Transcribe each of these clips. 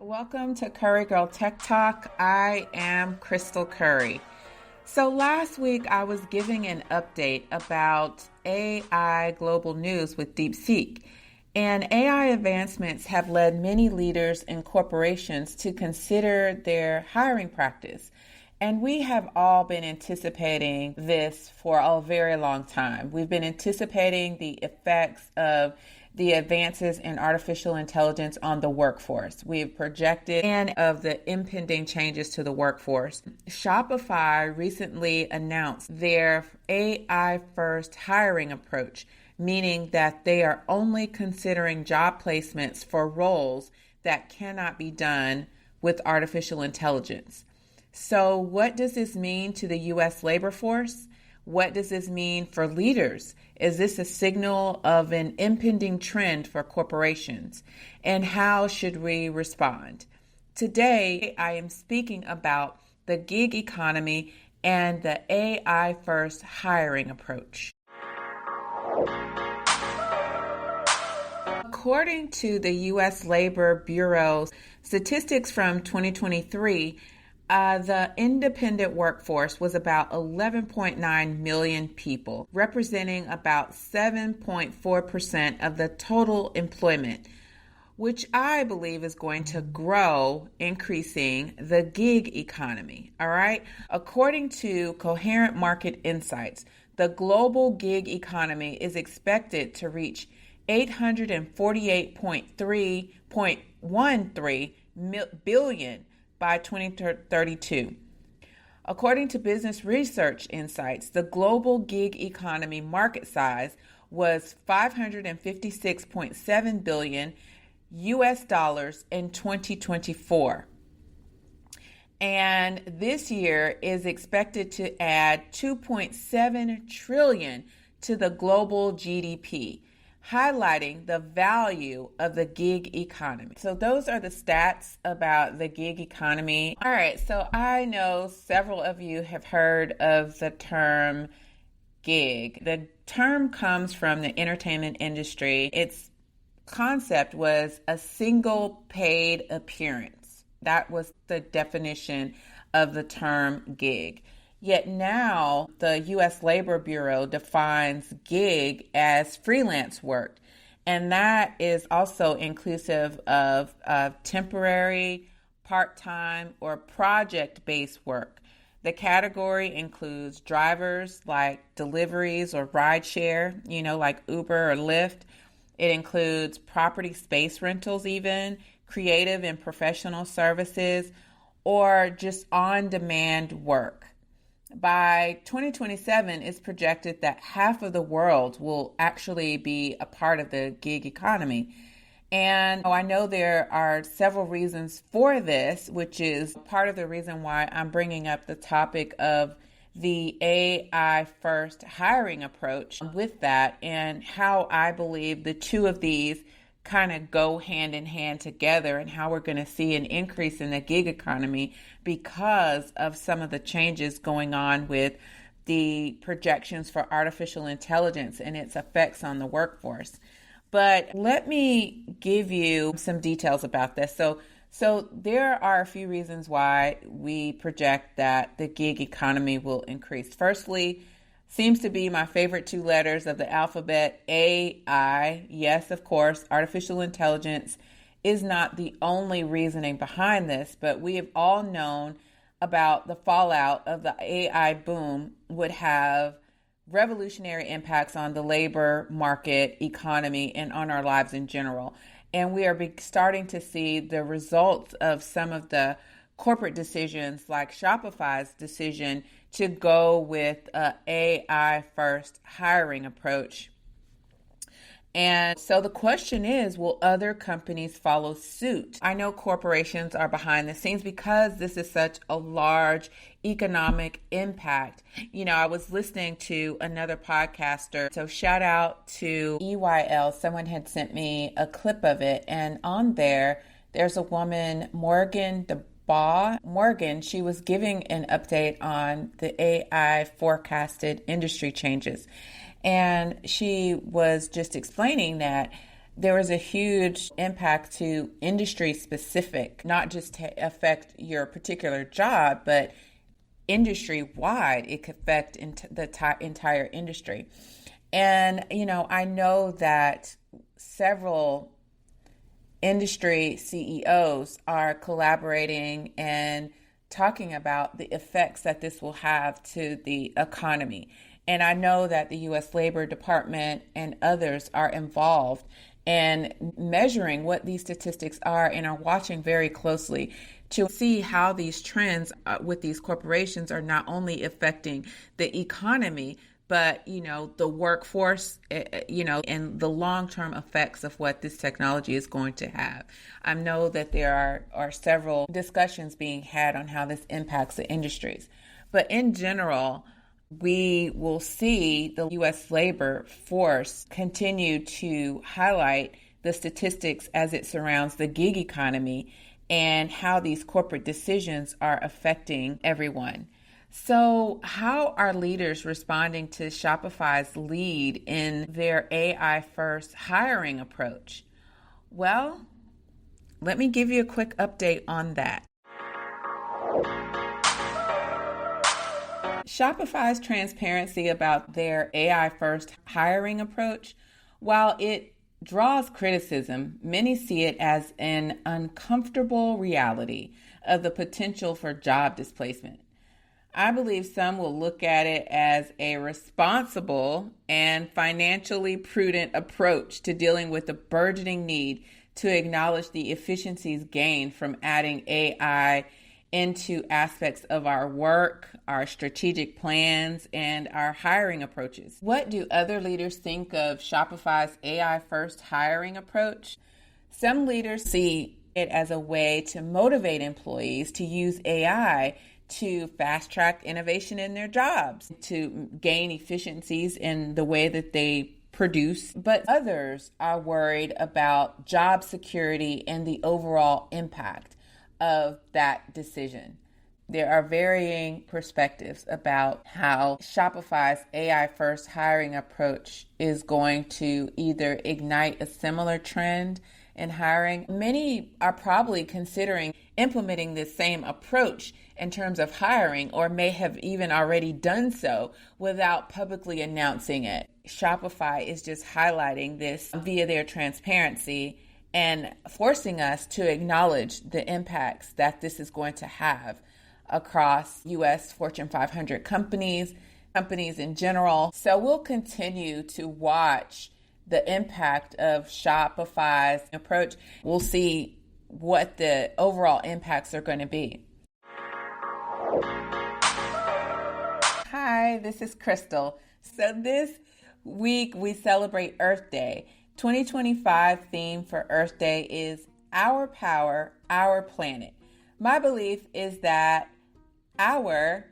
Welcome to Curry Girl Tech Talk. I am Krystal Curry. So last week I was giving an update about AI global news with DeepSeek. And AI advancements have led many leaders and corporations to consider their hiring practice. And we have all been anticipating this for a very long time. We've been anticipating the effects of the advances in artificial intelligence on the workforce. We've projected and of the impending changes to the workforce. Shopify recently announced their AI first hiring approach, meaning that they are only considering job placements for roles that cannot be done with artificial intelligence. So what does this mean to the U.S. labor force? What does this mean for leaders? Is this a signal of an impending trend for corporations? And how should we respond? Today, I am speaking about the gig economy and the AI first hiring approach. According to the U.S. Labor Bureau statistics from 2023, the independent workforce was about 11.9 million people, representing about 7.4% of the total employment, which I believe is going to grow, increasing the gig economy. All right. According to Coherent Market Insights, the global gig economy is expected to reach 848.13 billion by 2032. According to Business Research Insights, the global gig economy market size was $556.7 billion US dollars in 2024. And this year is expected to add 2.7 trillion to the global GDP, highlighting the value of the gig economy. So those are the stats about the gig economy. All right, so I know several of you have heard of the term gig. The term comes from the entertainment industry. Its concept was a single paid appearance. That was the definition of the term gig. Yet now the U.S. Labor Bureau defines gig as freelance work, and that is also inclusive of temporary, part-time, or project-based work. The category includes drivers like deliveries or rideshare, like Uber or Lyft. It includes property space rentals even, creative and professional services, or just on-demand work. By 2027, it's projected that half of the world will actually be a part of the gig economy. And I know there are several reasons for this, which is part of the reason why I'm bringing up the topic of the AI first hiring approach with that, and how I believe the two of these kind of go hand in hand together, and how we're going to see an increase in the gig economy because of some of the changes going on with the projections for artificial intelligence and its effects on the workforce. But let me give you some details about this. So there are a few reasons why we project that the gig economy will increase. Firstly, seems to be my favorite two letters of the alphabet, AI. Yes, of course, artificial intelligence is not the only reasoning behind this, but we have all known about the fallout of the AI boom would have revolutionary impacts on the labor market, economy, and on our lives in general. And we are starting to see the results of some of the corporate decisions, like Shopify's decision to go with an AI first hiring approach. And so the question is, will other companies follow suit? I know corporations are behind the scenes because this is such a large economic impact. I was listening to another podcaster, so shout out to EYL. Someone had sent me a clip of it, and on there's a woman, Morgan Morgan, she was giving an update on the AI forecasted industry changes. And she was just explaining that there is a huge impact to industry specific, not just to affect your particular job, but industry wide. It could affect the entire industry. And, I know that several industry CEOs are collaborating and talking about the effects that this will have to the economy. And I know that the U.S. Labor Department and others are involved in measuring what these statistics are and are watching very closely to see how these trends with these corporations are not only affecting the economy, but, the workforce, and the long-term effects of what this technology is going to have. I know that there are several discussions being had on how this impacts the industries. But in general, we will see the U.S. labor force continue to highlight the statistics as it surrounds the gig economy and how these corporate decisions are affecting everyone. So how are leaders responding to Shopify's lead in their AI-first hiring approach? Well, let me give you a quick update on that. Shopify's transparency about their AI-first hiring approach, while it draws criticism, many see it as an uncomfortable reality of the potential for job displacement. I believe some will look at it as a responsible and financially prudent approach to dealing with the burgeoning need to acknowledge the efficiencies gained from adding AI into aspects of our work, our strategic plans, and our hiring approaches. What do other leaders think of Shopify's AI-first hiring approach? Some leaders see it as a way to motivate employees to use AI to fast track innovation in their jobs, to gain efficiencies in the way that they produce. But others are worried about job security and the overall impact of that decision. There are varying perspectives about how Shopify's AI-first hiring approach is going to either ignite a similar trend in hiring. Many are probably considering implementing this same approach in terms of hiring, or may have even already done so without publicly announcing it. Shopify is just highlighting this via their transparency and forcing us to acknowledge the impacts that this is going to have across U.S. Fortune 500 companies in general. So we'll continue to watch the impact of Shopify's approach. We'll see what the overall impacts are going to be. Hi, this is Krystal. So this week we celebrate Earth Day. 2025 theme for Earth Day is Our Power, Our Planet. My belief is that our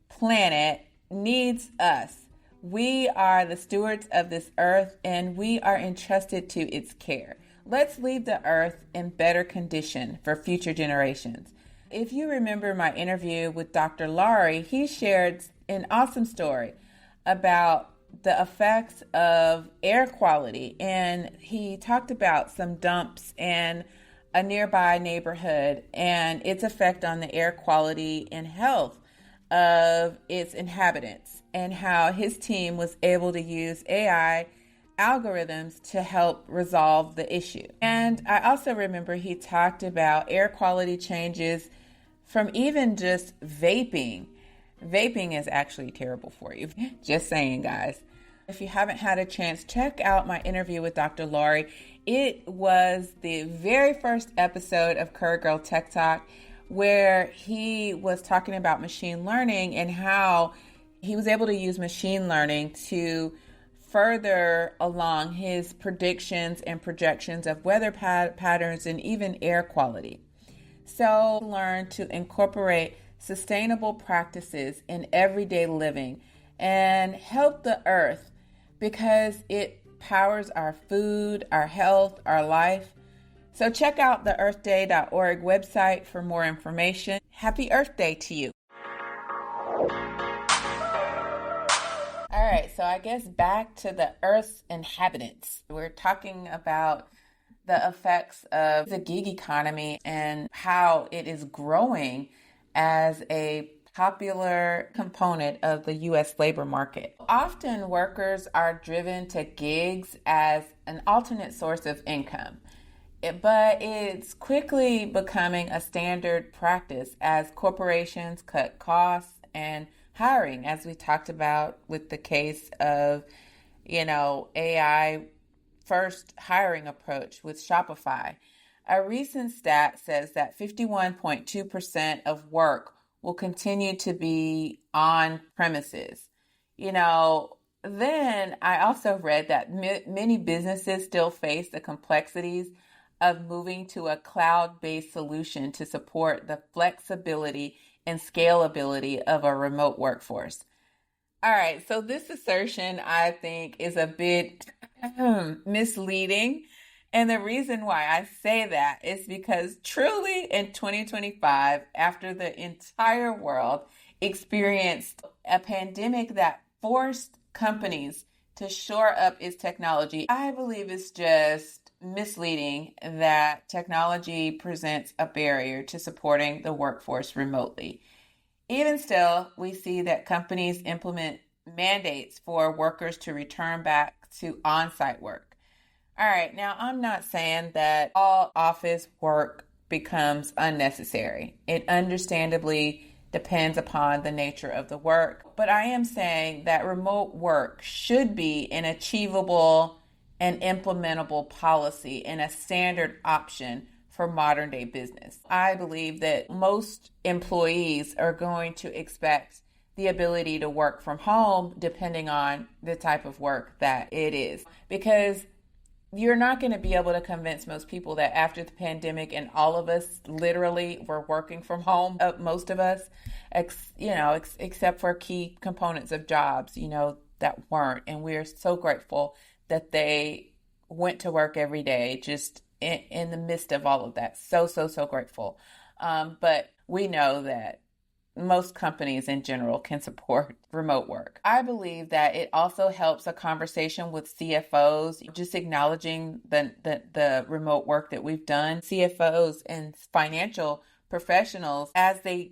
planet needs us. We are the stewards of this earth and we are entrusted to its care. Let's leave the earth in better condition for future generations. If you remember my interview with Dr. Laurie, he shared an awesome story about the effects of air quality, and he talked about some dumps in a nearby neighborhood and its effect on the air quality and health of its inhabitants, and how his team was able to use AI algorithms to help resolve the issue. And I also remember he talked about air quality changes from even just vaping. Vaping is actually terrible for you. Just saying, guys. If you haven't had a chance, check out my interview with Dr. Laurie. It was the very first episode of Curry Girl Tech Talk, where he was talking about machine learning and how he was able to use machine learning to further along his predictions and projections of weather patterns and even air quality. So learn to incorporate sustainable practices in everyday living and help the earth, because it powers our food, our health, our life. So check out the earthday.org website for more information. Happy Earth Day to you. All right, so I guess back to the Earth's inhabitants. We're talking about the effects of the gig economy and how it is growing as a popular component of the U.S. labor market. Often workers are driven to gigs as an alternate source of income, but it's quickly becoming a standard practice as corporations cut costs and hiring, as we talked about with the case of, AI first hiring approach with Shopify. A recent stat says that 51.2% of work will continue to be on premises. Then I also read that many businesses still face the complexities of moving to a cloud-based solution to support the flexibility and scalability of a remote workforce. All right, so this assertion I think is a bit misleading. And the reason why I say that is because truly in 2025, after the entire world experienced a pandemic that forced companies to shore up its technology, I believe it's just misleading that technology presents a barrier to supporting the workforce remotely. Even still, we see that companies implement mandates for workers to return back to on-site work. All right, now I'm not saying that all office work becomes unnecessary. It understandably depends upon the nature of the work, but I am saying that remote work should be an achievable and implementable policy and a standard option for modern day business. I believe that most employees are going to expect the ability to work from home depending on the type of work that it is, because you're not going to be able to convince most people that after the pandemic and all of us literally were working from home, most of us, except for key components of jobs, that weren't. And we're so grateful that they went to work every day, just in the midst of all of that. So grateful. But we know that most companies in general can support remote work. I believe that it also helps a conversation with CFOs, just acknowledging the remote work that we've done. CFOs and financial professionals, as they,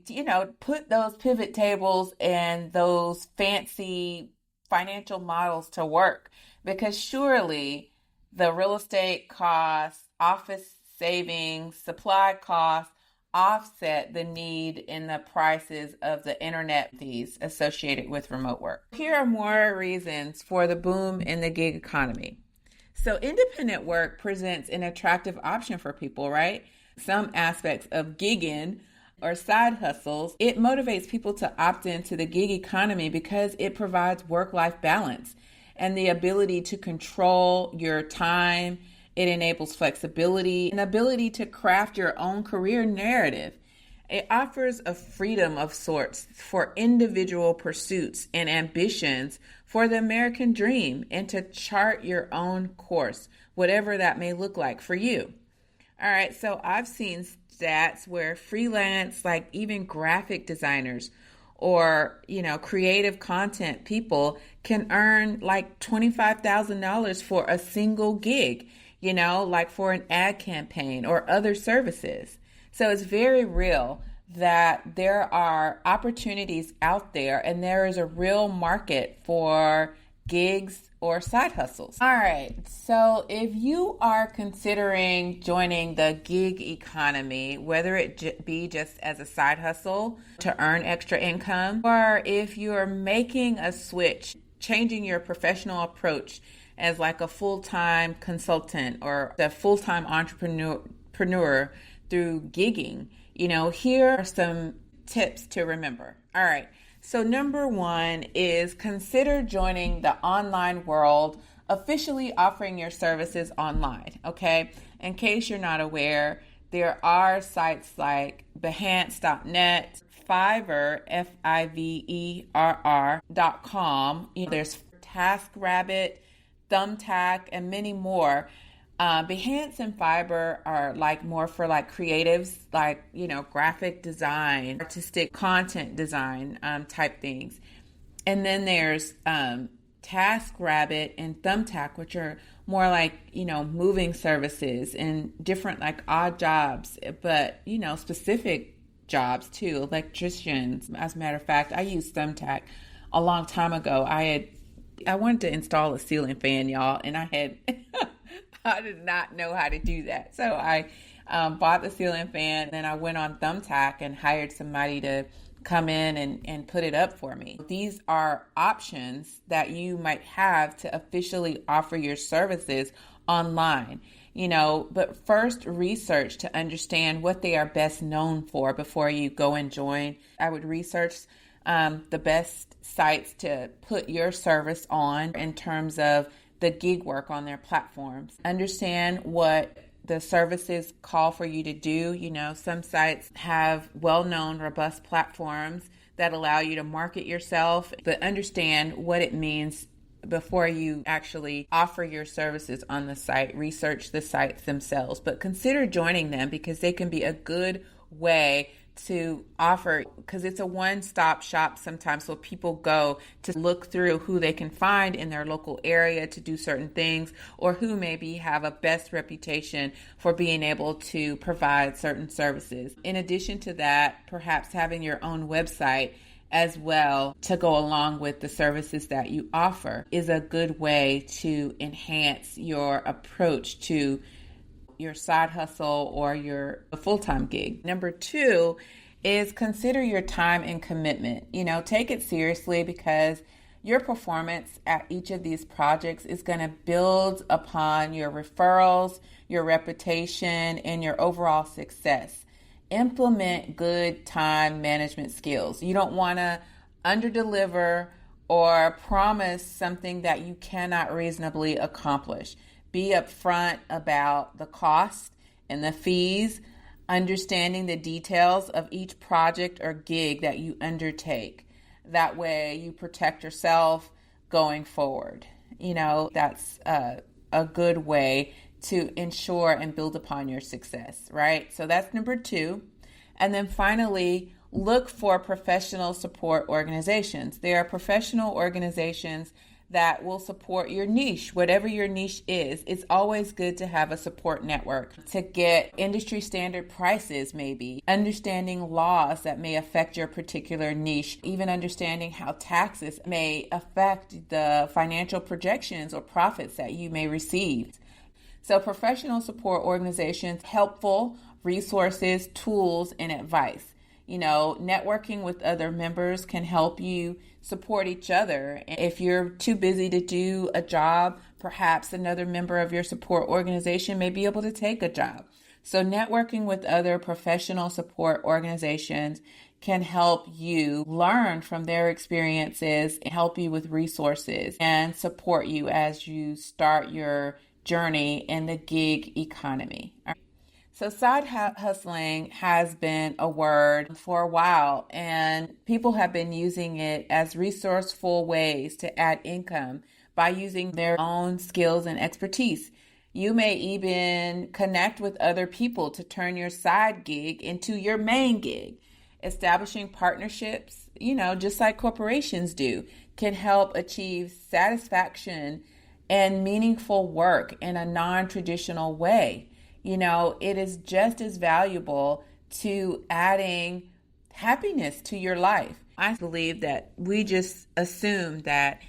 put those pivot tables and those fancy financial models to work, because surely the real estate costs, office savings, supply costs offset the need in the prices of the internet fees associated with remote work. Here are more reasons for the boom in the gig economy. So independent work presents an attractive option for people, right? Some aspects of gigging or side hustles, it motivates people to opt into the gig economy because it provides work-life balance and the ability to control your time. It enables flexibility and ability to craft your own career narrative. It offers a freedom of sorts for individual pursuits and ambitions for the American dream and to chart your own course, whatever that may look like for you. All right, so I've seen stats where freelance, like even graphic designers or, creative content people can earn like $25,000 for a single gig, like for an ad campaign or other services. So it's very real that there are opportunities out there and there is a real market for gigs or side hustles. All right, so if you are considering joining the gig economy, whether it be just as a side hustle to earn extra income, or if you're making a switch, changing your professional approach as like a full-time consultant or a full-time entrepreneur through gigging, here are some tips to remember. All right. So number one is consider joining the online world, officially offering your services online. Okay. In case you're not aware, there are sites like Behance.net, Fiverr, Fiverr.com. There's TaskRabbit, Thumbtack, and many more. Behance and Fiverr are like more for like creatives, like, graphic design, artistic content design type things. And then there's TaskRabbit and Thumbtack, which are more like, moving services and different like odd jobs, but, specific jobs too, electricians. As a matter of fact, I used Thumbtack a long time ago. I wanted to install a ceiling fan, y'all, and I did not know how to do that. So I bought the ceiling fan, then I went on Thumbtack and hired somebody to come in and put it up for me. These are options that you might have to officially offer your services online. But first research to understand what they are best known for before you go and join. I would research the best sites to put your service on in terms of the gig work on their platforms. Understand what the services call for you to do. Some sites have well-known, robust platforms that allow you to market yourself, but understand what it means before you actually offer your services on the site. Research the sites themselves, but consider joining them because they can be a good way to offer, because it's a one-stop shop sometimes. So people go to look through who they can find in their local area to do certain things, or who maybe have a best reputation for being able to provide certain services. In addition to that, perhaps having your own website as well to go along with the services that you offer is a good way to enhance your approach to your side hustle or your full-time gig. Number 2 is consider your time and commitment. Take it seriously, because your performance at each of these projects is going to build upon your referrals, your reputation, and your overall success. Implement good time management skills. You don't want to underdeliver or promise something that you cannot reasonably accomplish. Be upfront about the cost and the fees, understanding the details of each project or gig that you undertake. That way you protect yourself going forward. That's a good way to ensure and build upon your success, right? So that's number 2. And then finally, look for professional support organizations. There are professional organizations that will support your niche, whatever your niche is. It's always good to have a support network to get industry standard prices, maybe understanding laws that may affect your particular niche, even understanding how taxes may affect the financial projections or profits that you may receive. So professional support organizations, helpful resources, tools, and advice. Networking with other members can help you support each other. If you're too busy to do a job, perhaps another member of your support organization may be able to take a job. So networking with other professional support organizations can help you learn from their experiences, help you with resources, and support you as you start your journey in the gig economy. So side hustling has been a word for a while, and people have been using it as resourceful ways to add income by using their own skills and expertise. You may even connect with other people to turn your side gig into your main gig. Establishing partnerships, just like corporations do, can help achieve satisfaction and meaningful work in a non-traditional way. It is just as valuable to adding happiness to your life. I believe that we just assume that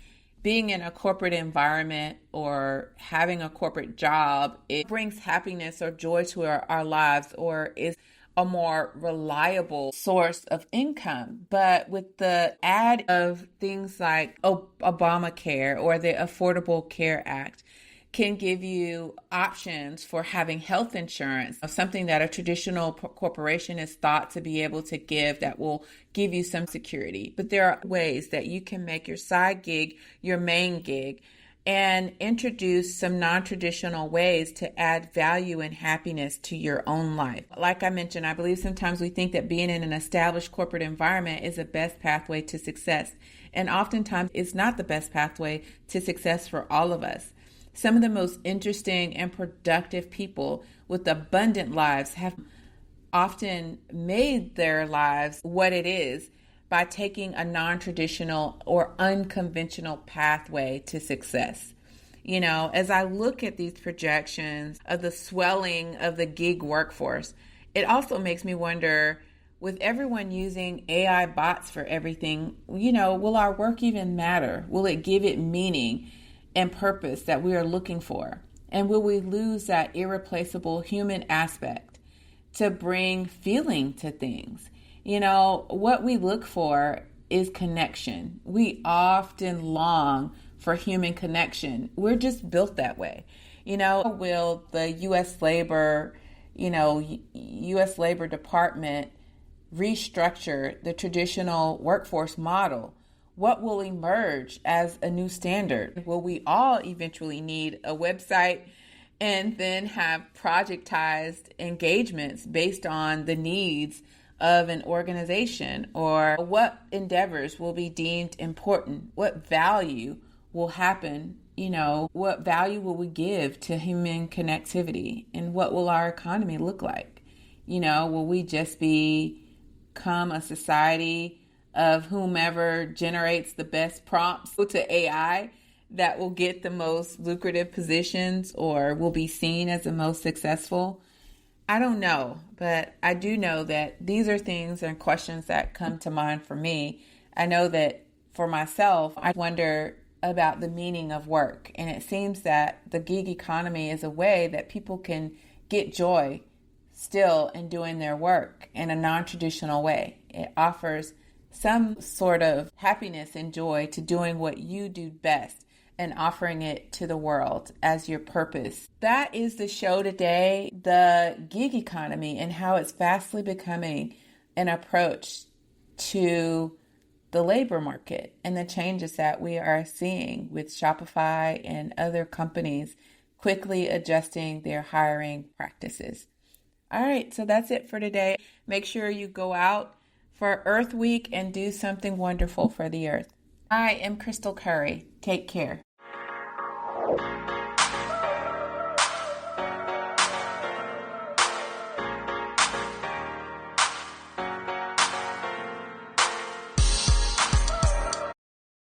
being in a corporate environment or having a corporate job, it brings happiness or joy to our lives, or is a more reliable source of income. But with the add of things like Obamacare or the Affordable Care Act, can give you options for having health insurance, something that a traditional corporation is thought to be able to give that will give you some security. But there are ways that you can make your side gig your main gig and introduce some non-traditional ways to add value and happiness to your own life. Like I mentioned, I believe sometimes we think that being in an established corporate environment is the best pathway to success. And oftentimes it's not the best pathway to success for all of us. Some of the most interesting and productive people with abundant lives have often made their lives what it is by taking a non-traditional or unconventional pathway to success. You know, as I look at these projections of the swelling of the gig workforce, it also makes me wonder, with everyone using AI bots for everything, you know, will our work even matter? Will it give it meaning and purpose that we are looking for? And will we lose that irreplaceable human aspect to bring feeling to things? You know, what we look for is connection. We often long for human connection. We're just built that way. You know, will the U.S. Labor Department restructure the traditional workforce model? What will emerge as a new standard? Will we all eventually need a website and then have projectized engagements based on the needs of an organization? Or what endeavors will be deemed important? What value will happen? You know, what value will we give to human connectivity? And what will our economy look like? You know, will we just become a society of whomever generates the best prompts to AI that will get the most lucrative positions or will be seen as the most successful? I don't know, but I do know that these are things and questions that come to mind for me. I know that for myself, I wonder about the meaning of work. And it seems that the gig economy is a way that people can get joy still in doing their work in a non-traditional way. It offers some sort of happiness and joy to doing what you do best and offering it to the world as your purpose. That is the show today, the gig economy and how it's fastly becoming an approach to the labor market and the changes that we are seeing with Shopify and other companies quickly adjusting their hiring practices. All right, so that's it for today. Make sure you go out for Earth Week and do something wonderful for the earth. I am Krystal Curry. Take care.